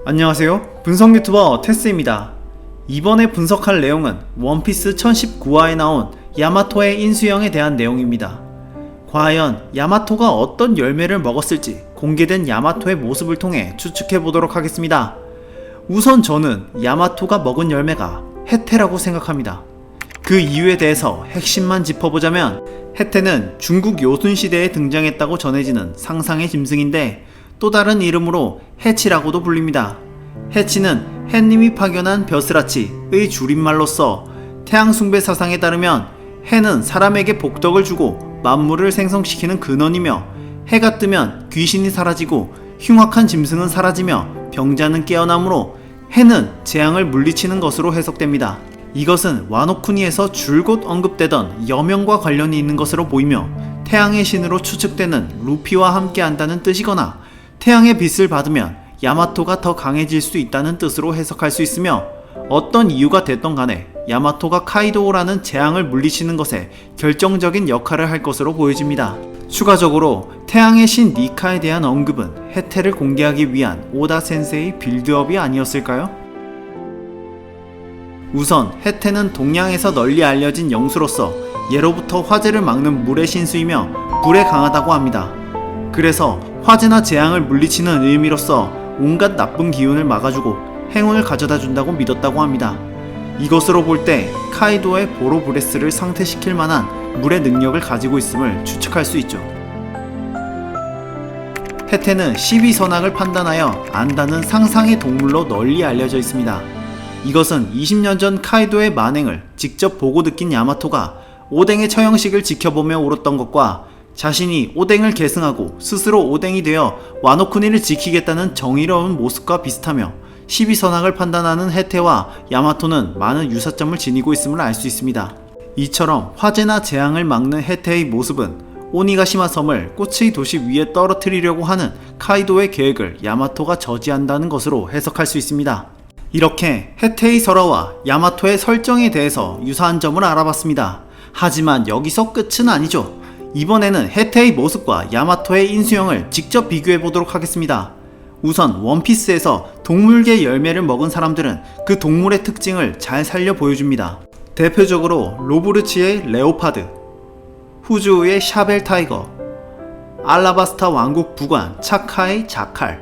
안녕하세요. 분석 유튜버 테스입니다. 이번에 분석할 내용은 원피스 1019화에 나온 야마토의 인수형에 대한 내용입니다. 과연 야마토가 어떤 열매를 먹었을지 공개된 야마토의 모습을 통해 추측해 보도록 하겠습니다. 우선 저는 야마토가 먹은 열매가 해태라고 생각합니다. 그 이유에 대해서 핵심만 짚어보자면, 해태는 중국 요순시대에 등장했다고 전해지는 상상의 짐승인데 또 다른 이름으로 해치라고도 불립니다. 해치는 해님이 파견한 벼슬아치의 줄임말로서 태양 숭배 사상에 따르면 해는 사람에게 복덕을 주고 만물을 생성시키는 근원이며, 해가 뜨면 귀신이 사라지고 흉악한 짐승은 사라지며 병자는 깨어나므로 해는 재앙을 물리치는 것으로 해석됩니다. 이것은 와노쿠니에서 줄곧 언급되던 여명과 관련이 있는 것으로 보이며, 태양의 신으로 추측되는 루피와 함께 한다는 뜻이거나 태양의 빛을 받으면 야마토가 더 강해질 수 있다는 뜻으로 해석할 수 있으며, 어떤 이유가 됐던 간에 야마토가 카이도우라는 재앙을 물리치는 것에 결정적인 역할을 할 것으로 보여집니다. 추가적으로 태양의 신 니카에 대한 언급은 해태를 공개하기 위한 오다 센세의 빌드업이 아니었을까요? 우선 해태는 동양에서 널리 알려진 영수로서 예로부터 화재를 막는 물의 신수이며 불에 강하다고 합니다. 그래서 화재나 재앙을 물리치는 의미로서 온갖 나쁜 기운을 막아주고 행운을 가져다 준다고 믿었다고 합니다. 이것으로 볼 때 카이도의 보로브레스를 상쇄시킬 만한 물의 능력을 가지고 있음을 추측할 수 있죠. 해태는 12선악을 판단하여 안다는 상상의 동물로 널리 알려져 있습니다. 이것은 20년 전 카이도의 만행을 직접 보고 느낀 야마토가 오뎅의 처형식을 지켜보며 울었던 것과 자신이 오뎅을 계승하고 스스로 오뎅이 되어 와노쿠니를 지키겠다는 정의로운 모습과 비슷하며 12선악을 판단하는 해태와 야마토는 많은 유사점을 지니고 있음을 알 수 있습니다. 이처럼 화재나 재앙을 막는 해태의 모습은 오니가시마 섬을 꽃의 도시 위에 떨어뜨리려고 하는 카이도의 계획을 야마토가 저지한다는 것으로 해석할 수 있습니다. 이렇게 해태의 설화와 야마토의 설정에 대해서 유사한 점을 알아봤습니다. 하지만 여기서 끝은 아니죠. 이번에는 해태의 모습과 야마토의 인수형을 직접 비교해 보도록 하겠습니다. 우선 원피스에서 동물계 열매를 먹은 사람들은 그 동물의 특징을 잘 살려 보여줍니다. 대표적으로 로브르치의 레오파드, 후즈우의 샤벨 타이거, 알라바스타 왕국 부관 차카의 자칼,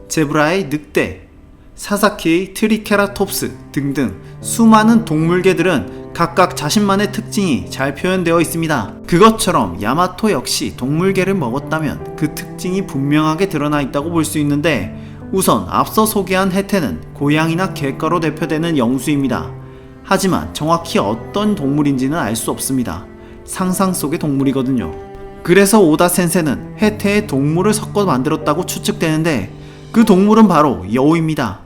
제브라의 늑대, 사사키의 트리케라톱스 등등 수많은 동물계들은 각각 자신만의 특징이 잘 표현되어 있습니다. 그것처럼 야마토 역시 동물계를 먹었다면 그 특징이 분명하게 드러나 있다고 볼 수 있는데, 우선 앞서 소개한 해태는 고양이나 개과로 대표되는 영수입니다. 하지만 정확히 어떤 동물인지는 알 수 없습니다. 상상 속의 동물이거든요. 그래서 오다 센세는 해태의 동물을 섞어 만들었다고 추측되는데, 그 동물은 바로 여우입니다.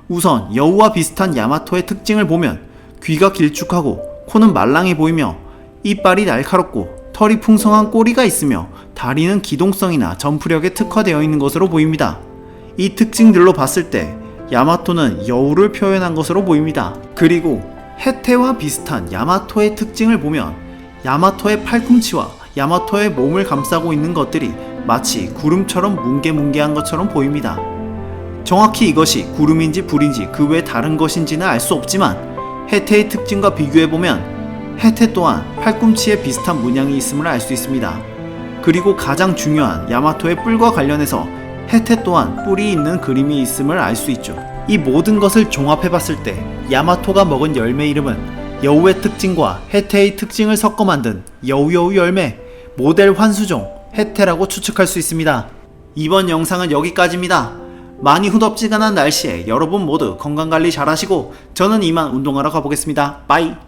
우선 여우와 비슷한 야마토의 특징을 보면 귀가 길쭉하고 코는 말랑해 보이며 이빨이 날카롭고 털이 풍성한 꼬리가 있으며 다리는 기동성이나 점프력에 특화되어 있는 것으로 보입니다. 이 특징들로 봤을 때 야마토는 여우를 표현한 것으로 보입니다. 그리고 해태와 비슷한 야마토의 특징을 보면 야마토의 팔꿈치와 야마토의 몸을 감싸고 있는 것들이 마치 구름처럼 뭉게뭉게한 것처럼 보입니다. 정확히 이것이 구름인지 불인지 그 외 다른 것인지는 알 수 없지만 해태의 특징과 비교해보면 해태 또한 팔꿈치에 비슷한 문양이 있음을 알 수 있습니다. 그리고 가장 중요한 야마토의 뿔과 관련해서 해태 또한 뿔이 있는 그림이 있음을 알 수 있죠. 이 모든 것을 종합해봤을 때 야마토가 먹은 열매 이름은 여우의 특징과 해태의 특징을 섞어 만든 여우여우 열매, 모델 환수종 해태라고 추측할 수 있습니다. 이번 영상은 여기까지입니다. 많이 후덥지근한 날씨에 여러분 모두 건강관리 잘하시고 저는 이만 운동하러 가보겠습니다. 빠이.